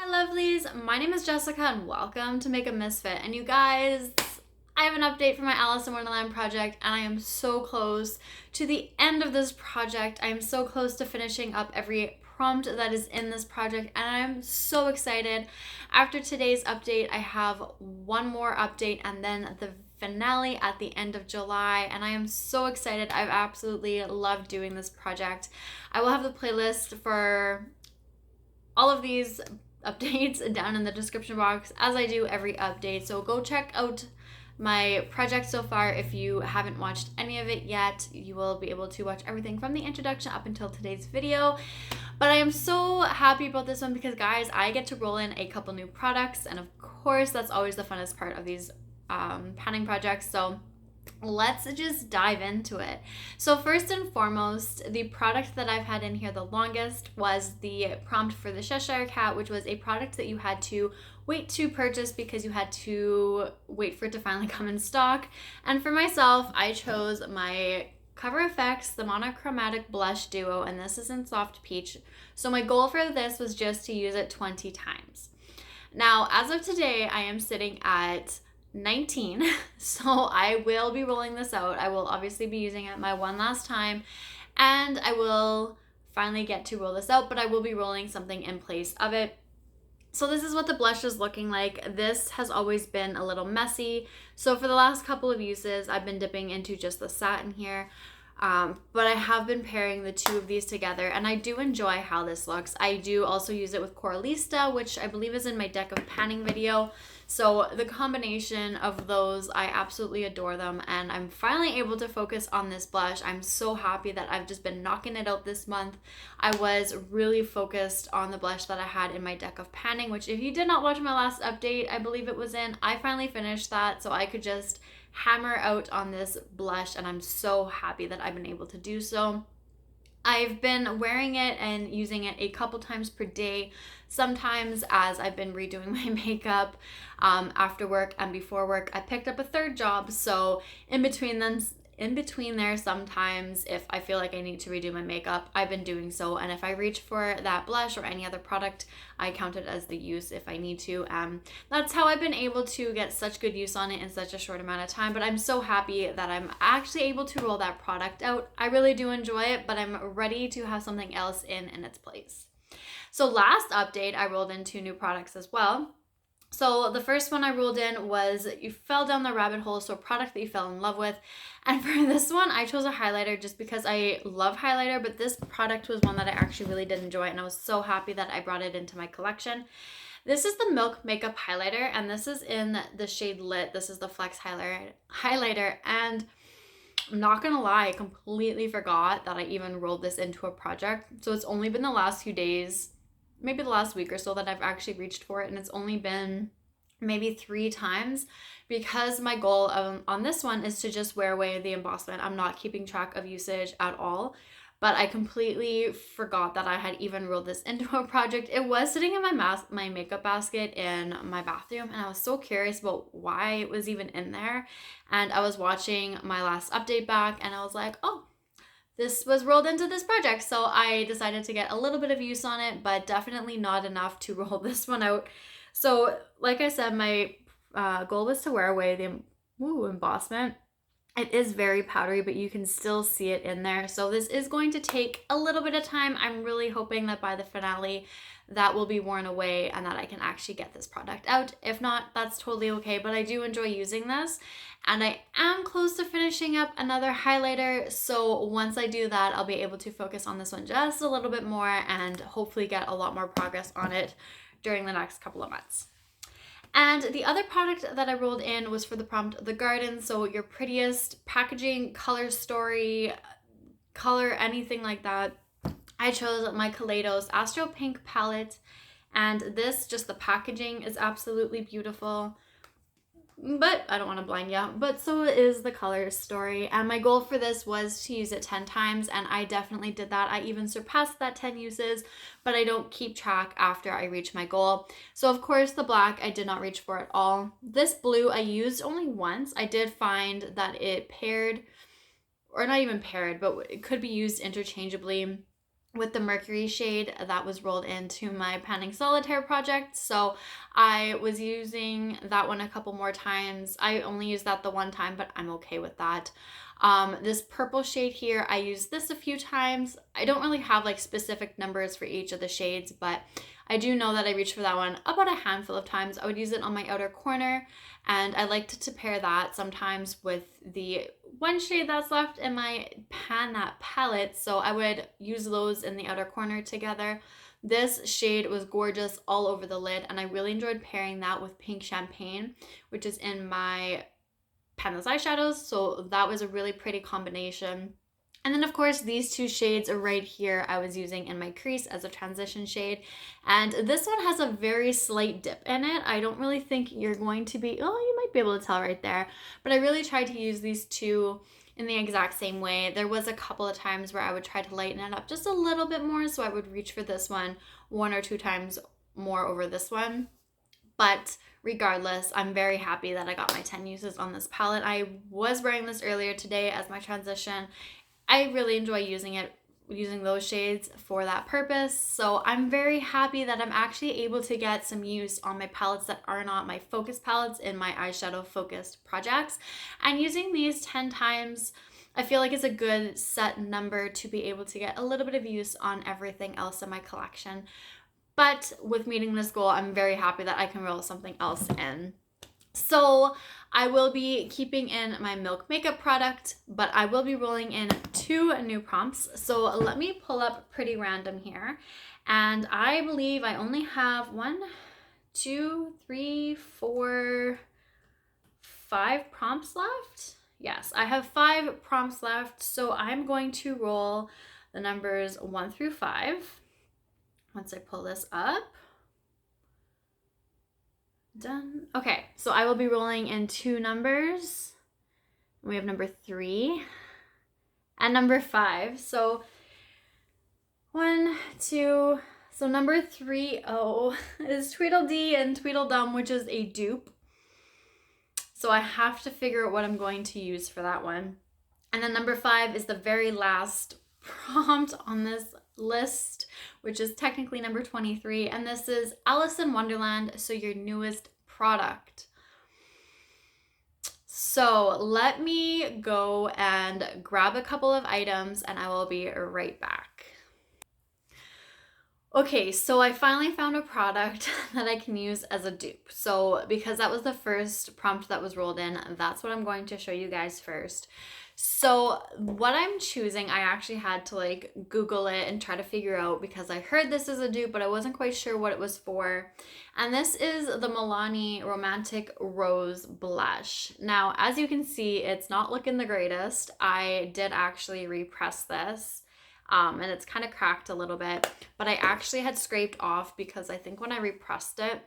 lovelies, my name is Jessica and welcome to Makeup.misfit. And you guys, I have an update for my Alice in Wonderland project and I am so close to the end of this project. I am so close to finishing up every prompt that is in this project and I am so excited. After today's update, I have one more update and then the finale at the end of July, and I am so excited. I've absolutely loved doing this project. I will have the playlist for all of these updates down in the description box as I do every update, so go check out my project so far. If you haven't watched any of it yet, you will be able to watch everything from the introduction up until today's video. But I am so happy about this one because guys, I get to roll in a couple new products, and of course that's always the funnest part of these panning projects. So let's just dive into it. So first and foremost, the product that I've had in here the longest was the prompt for the Cheshire Cat, which was a product that you had to wait to purchase because you had to wait for it to finally come in stock. And for myself, I chose my Cover FX, the Monochromatic Blush Duo, and this is in Soft Peach. So my goal for this was just to use it 20 times. Now, as of today, I am sitting at 19, so I will be rolling this out. I will obviously be using it my one last time and I will finally get to roll this out, but I will be rolling something in place of it. So this is what the blush is looking like. This has always been a little messy, so for the last couple of uses I've been dipping into just the satin here. But I have been pairing the two of these together and I do enjoy how this looks. I do also use it with Coralista, which I believe is in my deck of panning video. So the combination of those, I absolutely adore them, and I'm finally able to focus on this blush. I'm so happy that I've just been knocking it out this month. I was really focused on the blush that I had in my deck of panning, which if you did not watch my last update, I believe it was in, I finally finished that so I could just hammer out on this blush, and I'm so happy that I've been able to do so. I've been wearing it and using it a couple times per day, sometimes as I've been redoing my makeup after work and before work. I picked up a third job, so in between there, sometimes if I feel like I need to redo my makeup, I've been doing so, and if I reach for that blush or any other product, I count it as the use if I need to. That's how I've been able to get such good use on it in such a short amount of time, but I'm so happy that I'm actually able to roll that product out. I really do enjoy it, but I'm ready to have something else in its place. So last update, I rolled in 2 new products as well. So the first one I rolled in was You Fell Down the Rabbit Hole, so a product that you fell in love with. And for this one, I chose a highlighter just because I love highlighter, but this product was one that I actually really did enjoy, and I was so happy that I brought it into my collection. This is the Milk Makeup Highlighter, and this is in the shade Lit. This is the Flex highlighter, and I'm not gonna lie, I completely forgot that I even rolled this into a project. So it's only been the last few days, maybe the last week or so, that I've actually reached for it, and it's only been maybe 3 times because my goal on this one is to just wear away the embossment. I'm not keeping track of usage at all, but I completely forgot that I had even rolled this into a project. It was sitting in my makeup basket in my bathroom, and I was so curious about why it was even in there, and I was watching my last update back and I was like, oh, this was rolled into this project. So I decided to get a little bit of use on it, but definitely not enough to roll this one out. So like I said, my goal was to wear away the embossment. It is very powdery, but you can still see it in there. So this is going to take a little bit of time. I'm really hoping that by the finale that will be worn away and that I can actually get this product out. If not, that's totally okay, but I do enjoy using this. And I am close to finishing up another highlighter, so once I do that, I'll be able to focus on this one just a little bit more and hopefully get a lot more progress on it during the next couple of months. And the other product that I rolled in was for the prompt, The Garden. So your prettiest packaging, color story, color, anything like that. I chose my Kaleidos Astro Pink palette, and this, just the packaging is absolutely beautiful. But I don't want to blind you, but so is the color story. And my goal for this was to use it 10 times, and I definitely did that. I even surpassed that 10 uses, but I don't keep track after I reach my goal. So of course the black I did not reach for at all. This blue I used only once. I did find that it paired, or not even paired, but it could be used interchangeably with the Mercury shade that was rolled into my Panning Solitaire project. So I was using that one a couple more times. I only used that the one time, but I'm okay with that. This purple shade here, I used this a few times. I don't really have like specific numbers for each of the shades, but I do know that I reached for that one about a handful of times. I would use it on my outer corner, and I liked to pair that sometimes with the one shade that's left in my pan, that palette. So I would use those in the outer corner together. This shade was gorgeous all over the lid, and I really enjoyed pairing that with Pink Champagne, which is in my Panless eyeshadows. So that was a really pretty combination. And then of course these two shades are right here I was using in my crease as a transition shade. And this one has a very slight dip in it. I don't really think you're going to be, oh, you might be able to tell right there. But I really tried to use these two in the exact same way. There was a couple of times where I would try to lighten it up just a little bit more. So I would reach for this one or two times more over this one. But regardless, I'm very happy that I got my 10 uses on this palette. I was wearing this earlier today as my transition. I really enjoy using those shades for that purpose. So I'm very happy that I'm actually able to get some use on my palettes that are not my focus palettes in my eyeshadow focused projects. And using these 10 times, I feel like it's a good set number to be able to get a little bit of use on everything else in my collection. But with meeting this goal, I'm very happy that I can roll something else in. So I will be keeping in my Milk makeup product, but I will be rolling in 2 new prompts. So let me pull up Pretty Random here. And I believe I only have 5 prompts left. Yes, I have 5 prompts left. So I'm going to roll the numbers 1 through 5. Once I pull this up. Done. Okay, so I will be rolling in 2 numbers. We have number 3 and number 5. So 1, 2. So number 3 is Tweedledee and Tweedledum, which is a dupe. So I have to figure out what I'm going to use for that one. And then number 5 is the very last prompt on this list, which is technically number 23, and this is Alice in Wonderland, so your newest product. So let me go and grab a couple of items and I will be right back. Okay, so I finally found a product that I can use as a dupe. So because that was the first prompt that was rolled in, that's what I'm going to show you guys first. So what I'm choosing, I actually had to like Google it and try to figure out, because I heard this is a dupe, but I wasn't quite sure what it was for. And this is the Milani Romantic Rose Blush. Now, as you can see, it's not looking the greatest. I did actually repress this. And it's kind of cracked a little bit, but I actually had scraped off because I think when I repressed it,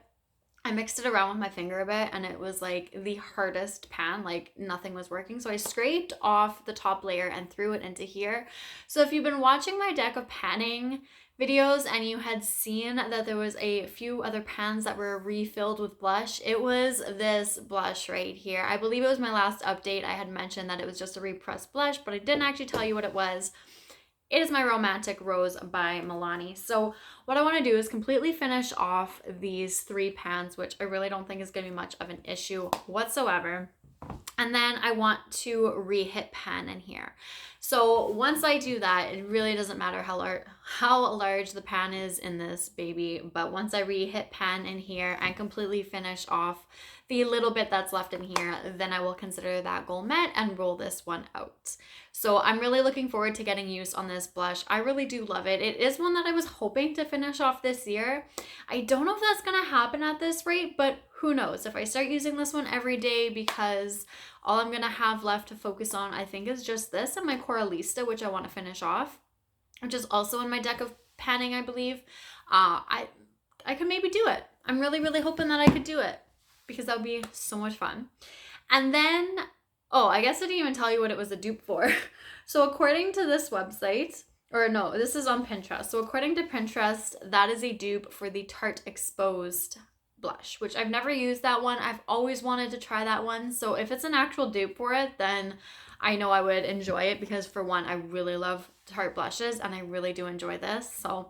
I mixed it around with my finger a bit and it was like the hardest pan, like nothing was working. So I scraped off the top layer and threw it into here. So if you've been watching my deck of panning videos and you had seen that there was a few other pans that were refilled with blush, it was this blush right here. I believe it was my last update. I had mentioned that it was just a repressed blush, but I didn't actually tell you what it was. It is my Romantic Rose by Milani. So what I want to do is completely finish off these 3 pans, which I really don't think is going to be much of an issue whatsoever. And then I want to re-hit pan in here. So once I do that, it really doesn't matter how large the pan is in this baby, but once I re-hit pan in here and completely finish off the little bit that's left in here, then I will consider that goal met and roll this one out. So I'm really looking forward to getting use on this blush. I really do love it. It is one that I was hoping to finish off this year. I don't know if that's gonna happen at this rate, but who knows? If I start using this one every day, because all I'm gonna have left to focus on, I think, is just this and my Coralista, which I want to finish off, which is also in my deck of panning, I believe. I could maybe do it. I'm really, really hoping that I could do it, because that would be so much fun. And then, oh, I guess I didn't even tell you what it was a dupe for. So according to this website, or no, this is on Pinterest. So according to Pinterest, that is a dupe for the Tarte Exposed blush, which I've never used that one. I've always wanted to try that one. So if it's an actual dupe for it, then I know I would enjoy it because for one, I really love Tarte blushes and I really do enjoy this. So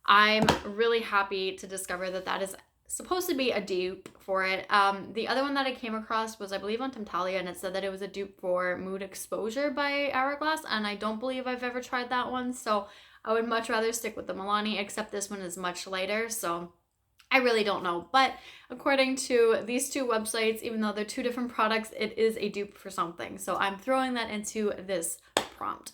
I'm really happy to discover that that is supposed to be a dupe for it. The other one that I came across was, I believe, on Temptalia, and it said that it was a dupe for Mood Exposure by Hourglass, and I don't believe I've ever tried that one, so I would much rather stick with the Milani, except this one is much lighter, so I really don't know. But according to these two websites, even though they're two different products, it is a dupe for something, so I'm throwing that into this prompt.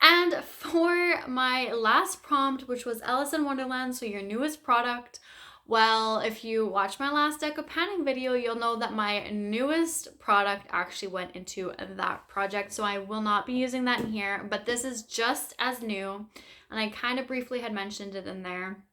And for my last prompt, which was Alice in Wonderland, so your newest product, well, if you watch my last deck of panning video, you'll know that my newest product actually went into that project. So I will not be using that in here, but this is just as new. And I kind of briefly had mentioned it in there.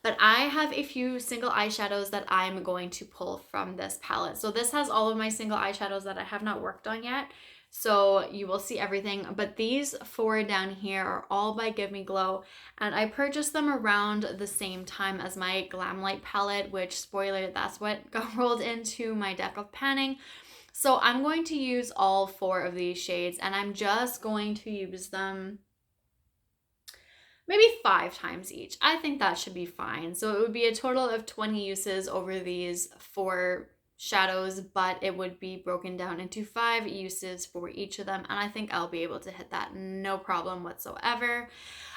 But I have a few single eyeshadows that I'm going to pull from this palette. So this has all of my single eyeshadows that I have not worked on yet. So you will see everything, but these four down here are all by Give Me Glow, and I purchased them around the same time as my Glam Light palette, which, spoiler, that's what got rolled into my deck of panning. So I'm going to use all four of these shades, and I'm just going to use them maybe 5 times each. I think that should be fine. So it would be a total of 20 uses over these 4 shadows, but it would be broken down into 5 uses for each of them, and I think I'll be able to hit that no problem whatsoever.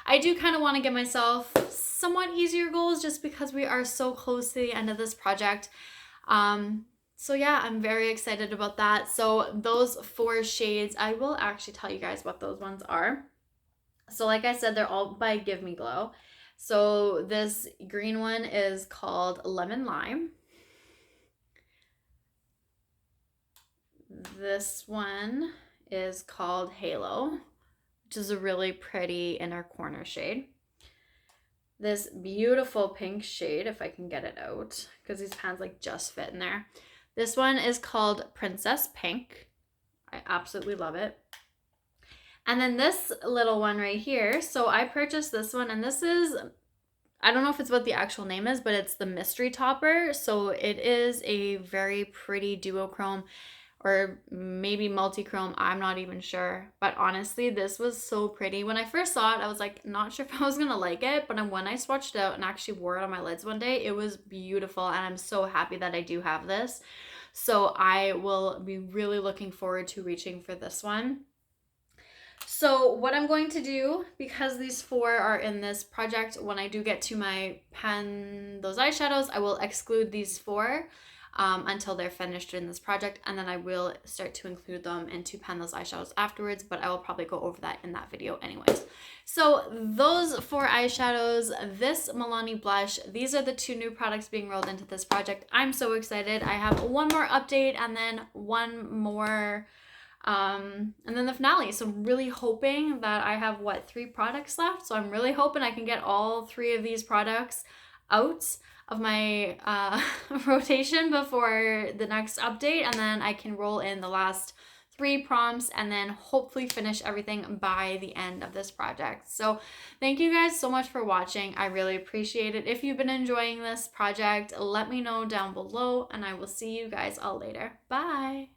I do kind of want to give myself somewhat easier goals just because we are so close to the end of this project. So yeah, I'm very excited about that. So those 4 shades, I will actually tell you guys what those ones are. So like I said, they're all by Give Me Glow. So this green one is called Lemon Lime. This one is called Halo, which is a really pretty inner corner shade. This beautiful pink shade, if I can get it out, because these pans like just fit in there. This one is called Princess Pink. I absolutely love it. And then this little one right here, so I purchased this one, and this is, I don't know if it's what the actual name is, but it's the Mystery Topper. So it is a very pretty duochrome, or maybe multi-chrome, I'm not even sure. But honestly, this was so pretty. When I first saw it, I was like, not sure if I was gonna like it, but when I swatched it out and actually wore it on my lids one day, it was beautiful, and I'm so happy that I do have this. So I will be really looking forward to reaching for this one. So what I'm going to do, because these 4 are in this project, when I do get to my pen, those eyeshadows, I will exclude these 4 until they're finished in this project, and then I will start to include them into pen those eyeshadows afterwards, but I will probably go over that in that video anyways. So those 4 eyeshadows, this Milani blush, these are the 2 new products being rolled into this project. I'm so excited. I have one more update and then one more and then the finale. So I'm really hoping that I have 3 products left. So I'm really hoping I can get all 3 of these products out of my rotation before the next update, and then I can roll in the last 3 prompts and then hopefully finish everything by the end of this project. So thank you guys so much for watching. I really appreciate it. If you've been enjoying this project, let me know down below, and I will see you guys all later. Bye.